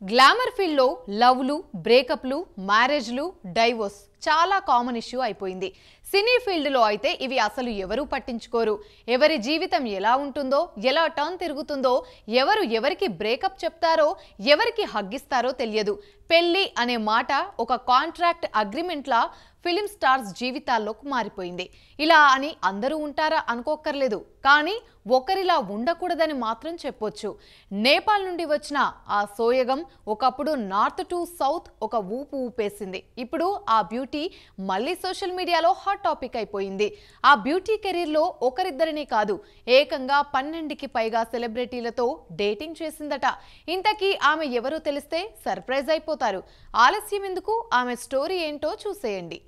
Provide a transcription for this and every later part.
Glamour ఫీల్డ్లో లవ్లు, బ్రేకప్లు, మ్యారేజ్లు, divorce చాలా common issue అయిపోయింది. సినీ ఫీల్డ్లో అయితే ఇవి అసలు ఎవరూ పట్టించుకోరు. ఎవరి జీవితం ఎలా ఉంటుందో, ఎలా టర్న్ తిరుగుతుందో, ఎవరు ఎవరికి బ్రేకప్ చెప్తారో, ఎవరికి హగ్గిస్తారో తెలియదు. పెళ్లి అనే మాట ఒక కాంట్రాక్ట్ అగ్రిమెంట్లా ఫిలిం స్టార్స్ జీవితాల్లోకి మారిపోయింది. ఇలా అని అందరూ ఉంటారా అనుకోక్కర్లేదు, కానీ ఒకరిలా ఉండకూడదని మాత్రం చెప్పొచ్చు. నేపాల్ నుండి వచ్చిన ఆ సోయగం ఒకప్పుడు నార్త్ టు సౌత్ ఒక ఊపు ఊపేసింది. ఇప్పుడు ఆ బ్యూటీ మళ్ళీ సోషల్ మీడియాలో హాట్ టాపిక్ అయిపోయింది. ఆ బ్యూటీ కెరీర్లో ఒకరిద్దరిని కాదు, ఏకంగా 12కి పైగా సెలబ్రిటీలతో డేటింగ్ చేసిందట. ఇంతకీ ఆమె ఎవరో తెలిస్తే సర్ప్రైజ్ అయిపోతారు. ఆలస్యం ఎందుకు, ఆమె స్టోరీ ఏంటో చూసేయండి.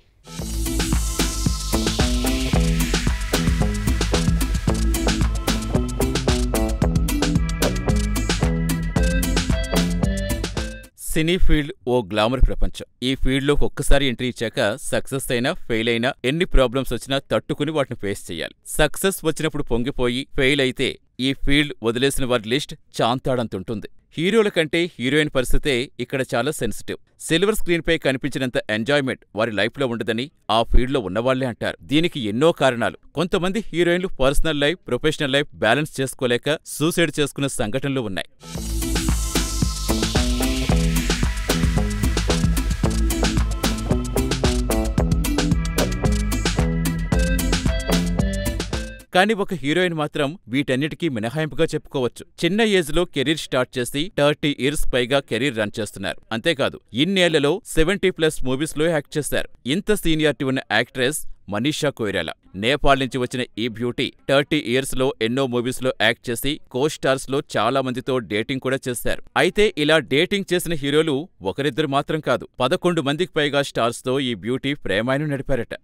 సినీ ఫీల్డ్ ఓ గ్లామర్ ప్రపంచం. ఈ ఫీల్డ్లోకి ఒక్కసారి ఎంట్రీ ఇచ్చాక సక్సెస్ అయినా ఫెయిల్ అయినా ఎన్ని ప్రాబ్లమ్స్ వచ్చినా తట్టుకుని వాటిని ఫేస్ చేయాలి. సక్సెస్ వచ్చినప్పుడు పొంగిపోయి, ఫెయిల్ అయితే ఈ ఫీల్డ్ వదిలేసిన వారి లిస్ట్ చాంతాడంతుంటుంది. హీరోల కంటే హీరోయిన్ పరిస్థితే ఇక్కడ చాలా సెన్సిటివ్. సిల్వర్ స్క్రీన్ పై కనిపించినంత ఎంజాయ్మెంట్ వారి లైఫ్లో ఉండదని ఆ ఫీల్డ్లో ఉన్నవాళ్లే అంటారు. దీనికి ఎన్నో కారణాలు. కొంతమంది హీరోయిన్లు personal life, professional life balance చేసుకోలేక సూసైడ్ చేసుకున్న సంఘటనలు ఉన్నాయి. కానీ ఒక హీరోయిన్ మాత్రం వీటన్నిటికీ మినహాయింపుగా చెప్పుకోవచ్చు. చిన్న ఏజ్ లో కెరీర్ స్టార్ట్ చేసి 30 years పైగా కెరీర్ రన్ చేస్తున్నారు. అంతేకాదు, ఇన్నేళ్లలో 70+ మూవీస్ లో యాక్ట్ చేశారు. ఇంత సీనియారిటీ ఉన్న యాక్ట్రెస్ మనీషా కొయిరాలా. నేపాల్ నుంచి వచ్చిన ఈ బ్యూటీ 30 years లో ఎన్నో మూవీస్ లో యాక్ట్ చేసి కో స్టార్స్ లో చాలా మందితో డేటింగ్ కూడా చేశారు. అయితే ఇలా డేటింగ్ చేసిన హీరోలు ఒకరిద్దరు మాత్రం కాదు, 11 మందికి పైగా స్టార్స్ తో ఈ బ్యూటీ ప్రేమాయణం నడిపారట.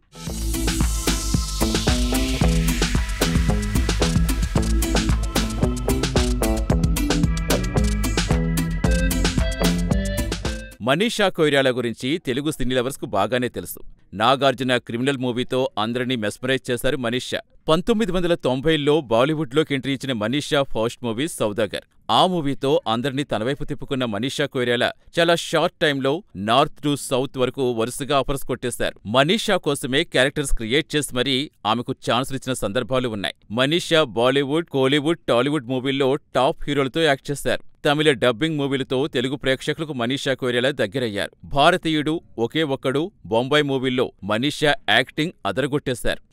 మనీషా కొయిరాలా గురించి తెలుగు సినీ లవర్స్ కు బాగానే తెలుసు. నాగార్జున క్రిమినల్ మూవీతో అందరినీ మెస్మరైజ్ చేశారు మనీషా. 1990లో బాలీవుడ్లోకి ఎంట్రీ ఇచ్చిన మనీషా ఫస్ట్ మూవీ సౌదాగర్. ఆ మూవీతో అందరినీ తనవైపు తిప్పుకున్న మనీషా కొయిరాలా చాలా షార్ట్ టైంలో నార్త్ టు సౌత్ వరకు వరుసగా ఆఫర్స్ కొట్టేశారు. మనీషా కోసమే క్యారెక్టర్స్ క్రియేట్ చేసి మరీ ఆమెకు ఛాన్సులు ఇచ్చిన సందర్భాలు ఉన్నాయి. మనీషా బాలీవుడ్, కోలీవుడ్, టాలీవుడ్ మూవీల్లో టాప్ హీరోలతో యాక్ట్ చేశారు. తమిళ డబ్బింగ్ మూవీలతో తెలుగు ప్రేక్షకులకు మనీషా కొయిరాలా దగ్గరయ్యారు. భారతీయుడు, ఒకే ఒక్కడు, బొంబాయి మూవీల్లో మనీషా యాక్టింగ్ అదరగొట్టేశారు.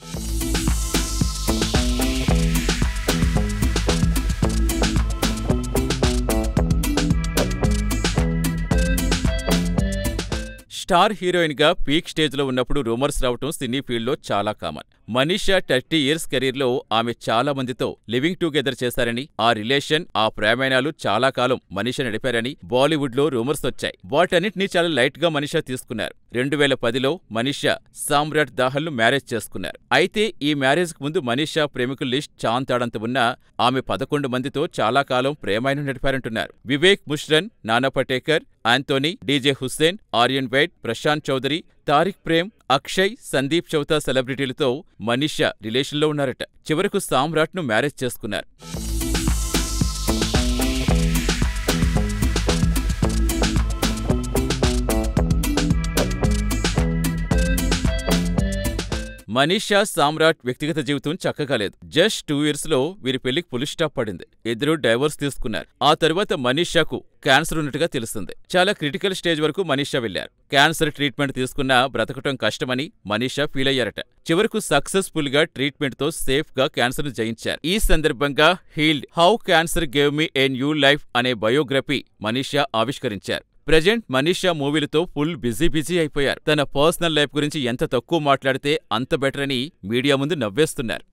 స్టార్ హీరోయిన్ గా పీక్ స్టేజ్ లో ఉన్నప్పుడు రూమర్స్ రావటం సినీ ఫీల్డ్ లో చాలా కామన్. మనీషా 30 years కెరీర్ లో ఆమె చాలా మందితో లివింగ్ టుగెదర్ చేశారని, ఆ రిలేషన్, ఆ ప్రేమాయణాలు చాలా కాలం మనీషా నడిపారని బాలీవుడ్ లో రూమర్స్ వచ్చాయి. వాటన్నిటినీ చాలా లైట్ గా మనీషా తీసుకున్నారు. 2010లో మనీషా సామ్రాట్ దాహల్ ను మ్యారేజ్ చేసుకున్నారు. అయితే ఈ మ్యారేజ్ కు ముందు మనీషా ప్రేమికుల లిస్ట్ చాంతాడంత ఉన్నా ఆమె 11 మందితో చాలా కాలం ప్రేమాయణం నడిపారంటున్నారు. వివేక్ ముష్రన్, నానా పటేకర్, ఆంథోనీ, డీజే హుస్సేన్, ఆర్యన్ వైట్, ప్రశాంత్ చౌదరి, తారిక్ ప్రేమ్, అక్షయ్, సందీప్ చౌతా సెలబ్రిటీలతో మనీషా రిలేషన్లో ఉన్నారట. చివరకు సామ్రాట్ ను మ్యారేజ్ చేసుకున్నారు. మనీషా, సామ్రాట్ వ్యక్తిగత జీవితం చక్కగా లేదు. జస్ట్ 2 years లో వీరి పెళ్లికి ఫుల్ స్టాప్ పడింది. ఇద్దరూ డైవోర్స్ తీసుకున్నారు. ఆ తరువాత మనీషాకు క్యాన్సర్ ఉన్నట్టుగా తెలుస్తుంది. చాలా క్రిటికల్ స్టేజ్ వరకు మనీషా వెళ్లారు. క్యాన్సర్ ట్రీట్మెంట్ తీసుకున్నా బ్రతకటం కష్టమని మనీషా ఫీల్ అయ్యారట. చివరకు సక్సెస్ఫుల్ గా ట్రీట్మెంట్ తో సేఫ్ గా క్యాన్సర్ ను జయించారు. ఈ సందర్భంగా healed how cancer gave me a new life అనే బయోగ్రఫీ మనీషా ఆవిష్కరించారు. ప్రెజెంట్ మనీషా మూవీలతో ఫుల్ బిజీ అయిపోయారు. తన పర్సనల్ లైఫ్ గురించి ఎంత తక్కువ మాట్లాడితే అంత బెటర్ అని మీడియా ముందు నవ్వేస్తున్నారు.